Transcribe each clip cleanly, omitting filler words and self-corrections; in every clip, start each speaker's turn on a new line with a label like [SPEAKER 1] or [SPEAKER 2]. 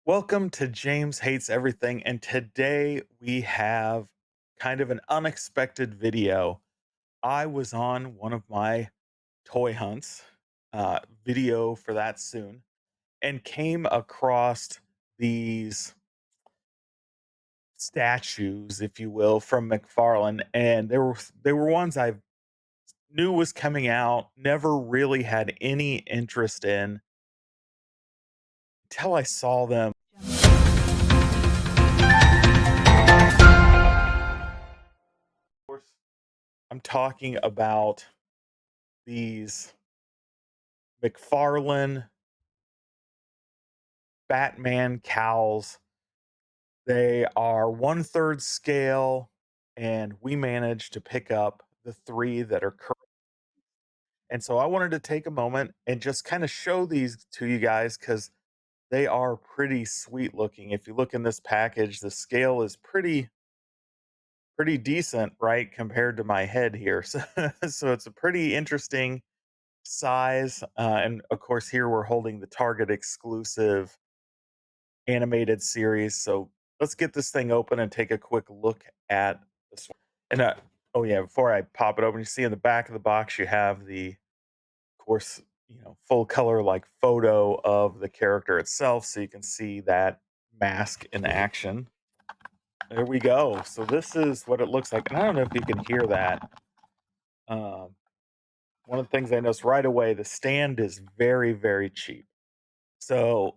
[SPEAKER 1] Welcome to James Hates Everything, and today we have kind of an unexpected video. I was on one of my toy hunts, video for that soon, and came across these statues, if you will, from McFarlane, and they were ones I knew was coming out, never really had any interest in until I saw them. Of course, I'm talking about these McFarlane Batman cowls. They are one third scale, and we managed to pick up the three that are current. And so I wanted to take a moment and just kind of show these to you guys because they are pretty sweet looking. If you look in this package, the scale is pretty decent, right, compared to my head here. So it's a pretty interesting size. And of course, here we're holding the Target exclusive animated series. So let's get this thing open and take a quick look at this one. And oh yeah, before I pop it open, you see in the back of the box you have the, of course, full color like photo of the character itself, so you can see that mask in action. There we go. So this is what it looks like, and I don't know if you can hear that. Um, One of the things I noticed right away, the stand is very cheap. So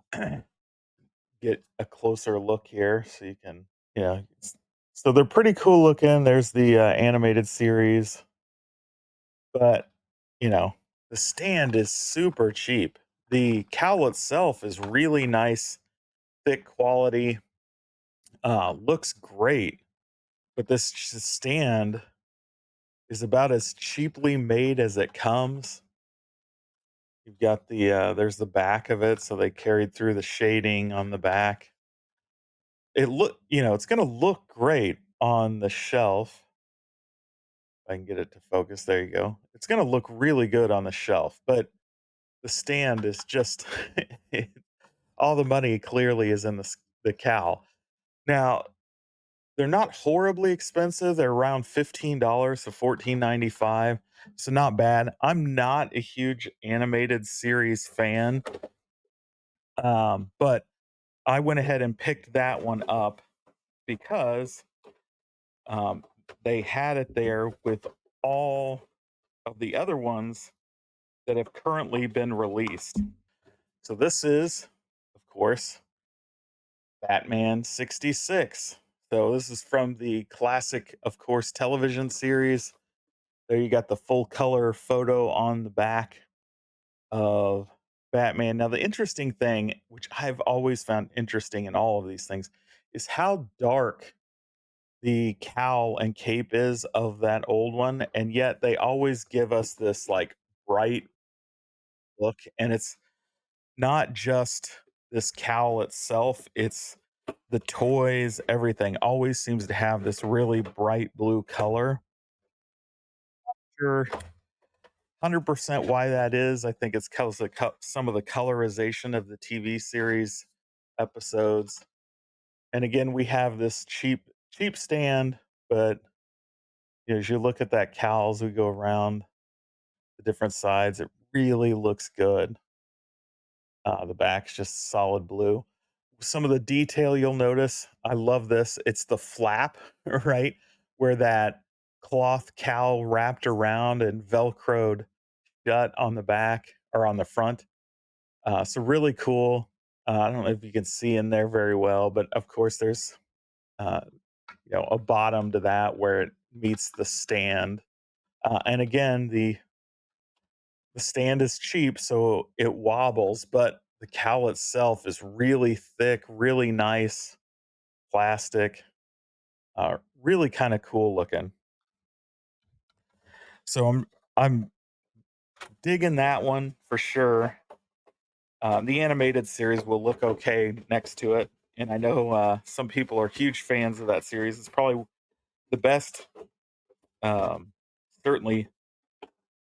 [SPEAKER 1] get a closer look here so you can yeah. So they're pretty cool looking. There's the animated series, but you know, the stand is super cheap. The cowl itself is really nice, thick quality, looks great, but this stand is about as cheaply made as it comes. You've got the there's the back of it, so they carried through the shading on the back. It's gonna look great on the shelf. If I can get it to focus, there you go. It's gonna look really good on the shelf, but the stand is just all the money clearly is in the cowl. Now, they're not horribly expensive. They're around $15 to 14.95, so not bad. I'm not a huge animated series fan, but I went ahead and picked that one up because um, they had it there with all of the other ones that have currently been released. So this is, of course, Batman 66. So this is from the classic, of course, television series. There you got the full color photo on the back of Batman. Now, the interesting thing, which I've always found interesting in all of these things, is how dark the cowl and cape is of that old one. And yet they always give us this like bright look. And it's not just this cowl itself, it's the toys, everything always seems to have this really bright blue color. Sure, 100% why that is. I think it's because of some of the colorization of the TV series episodes. And again, we have this cheap stand, but as you look at that cowl as we go around the different sides, it really looks good. The back's just solid blue. Some of the detail you'll notice, I love this. It's the flap, right? Where that cloth cowl wrapped around and velcroed shut on the back or on the front. So really cool. I don't know if you can see in there very well, but of course there's uh, a bottom to that where it meets the stand. And again, the stand is cheap, so it wobbles, but the cowl itself is really thick, really nice plastic, really kind of cool looking. So I'm digging that one for sure. The animated series will look okay next to it, and I know some people are huge fans of that series. It's probably the best, um, certainly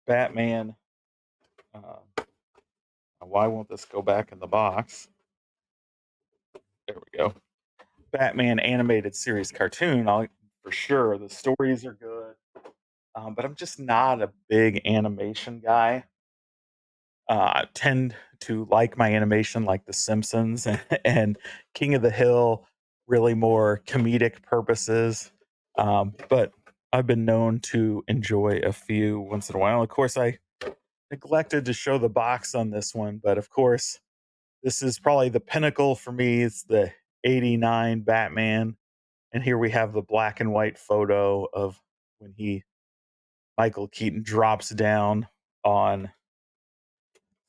[SPEAKER 1] Batman. Uh, why won't this go back in the box? go. Batman animated series cartoon. I for sure the stories are good, but I'm just not a big animation guy. I tend to like my animation like The Simpsons and King of the Hill, really more comedic purposes. But I've been known to enjoy a few once in a while. Of course, I neglected to show the box on this one, but of course, this is probably the pinnacle for me. It's the '89 Batman, and here we have the black and white photo of when he Michael Keaton drops down on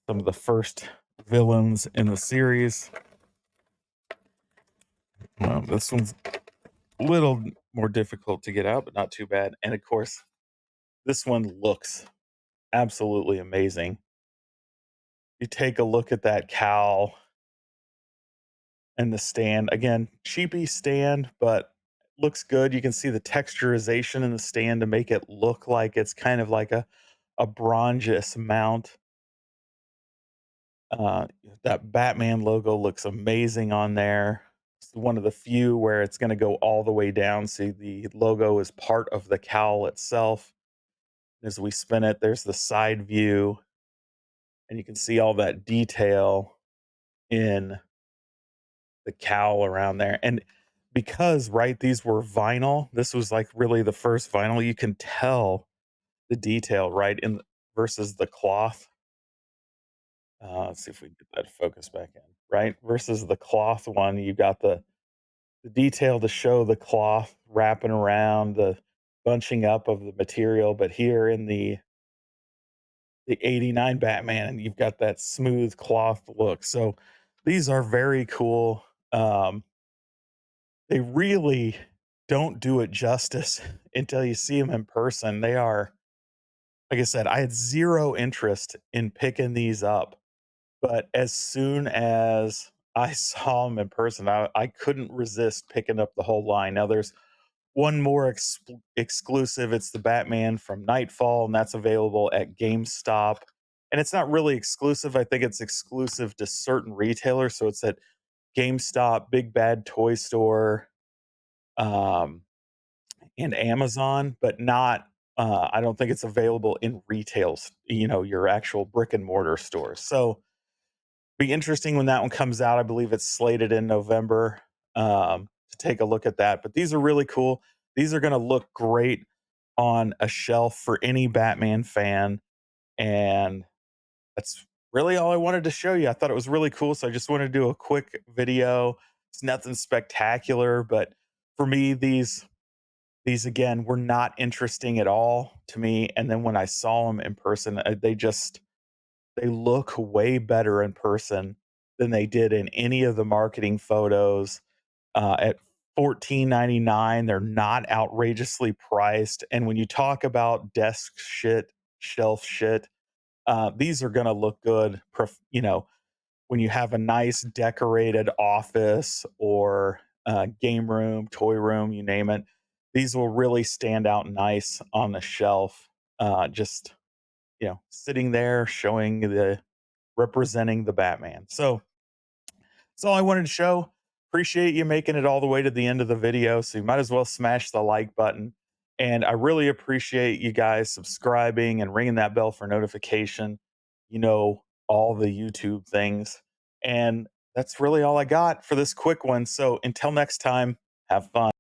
[SPEAKER 1] some of the first villains in the series. This one's a little more difficult to get out, but not too bad. And of course, this one looks absolutely amazing. You take a look at that cowl and the stand. Again, cheapy stand, but looks good. You can see the texturization in the stand to make it look like it's kind of like a bronzes mount. Uh, that Batman logo looks amazing on there. It's one of the few where it's going to go all the way down. See, the logo is part of the cowl itself. As we spin it, there's the side view, and you can see all that detail in the cowl around there. And because, right, these were vinyl, this was like really the first vinyl, you can tell the detail, right, in versus the cloth. Let's see if we can get that focus back in, right? Versus the cloth one, you got the detail to show the cloth wrapping around, the bunching up of the material. But here in the '89 Batman, and you've got that smooth cloth look. So these are very cool. They really don't do it justice until you see them in person. They are, like I said, I had zero interest in picking these up. But as soon as I saw them in person, I couldn't resist picking up the whole line. Now, there's one more exclusive. It's the Batman from Nightfall, and that's available at GameStop. And it's not really exclusive. I think it's exclusive to certain retailers. So it's at GameStop, Big Bad Toy Store, um, and Amazon, but not. I don't think it's available in retails. Your actual brick and mortar stores. So be interesting when that one comes out. I believe it's slated in November, to take a look at that. But these are really cool. These are going to look great on a shelf for any Batman fan. And that's really all I wanted to show you. I thought it was really cool. So I just wanted to do a quick video. It's nothing spectacular, but for me, these again were not interesting at all to me. And then when I saw them in person, they look way better in person than they did in any of the marketing photos. At 14.99, they're not outrageously priced. And when you talk about desk shit, shelf shit, these are going to look good. When you have a nice decorated office or game room, toy room, you name it, these will really stand out nice on the shelf. Just sitting there showing the representing the Batman. So that's all I wanted to show. Appreciate you making it all the way to the end of the video. So you might as well smash the like button. And I really appreciate you guys subscribing and ringing that bell for notification. All the YouTube things. And that's really all I got for this quick one. So until next time, have fun.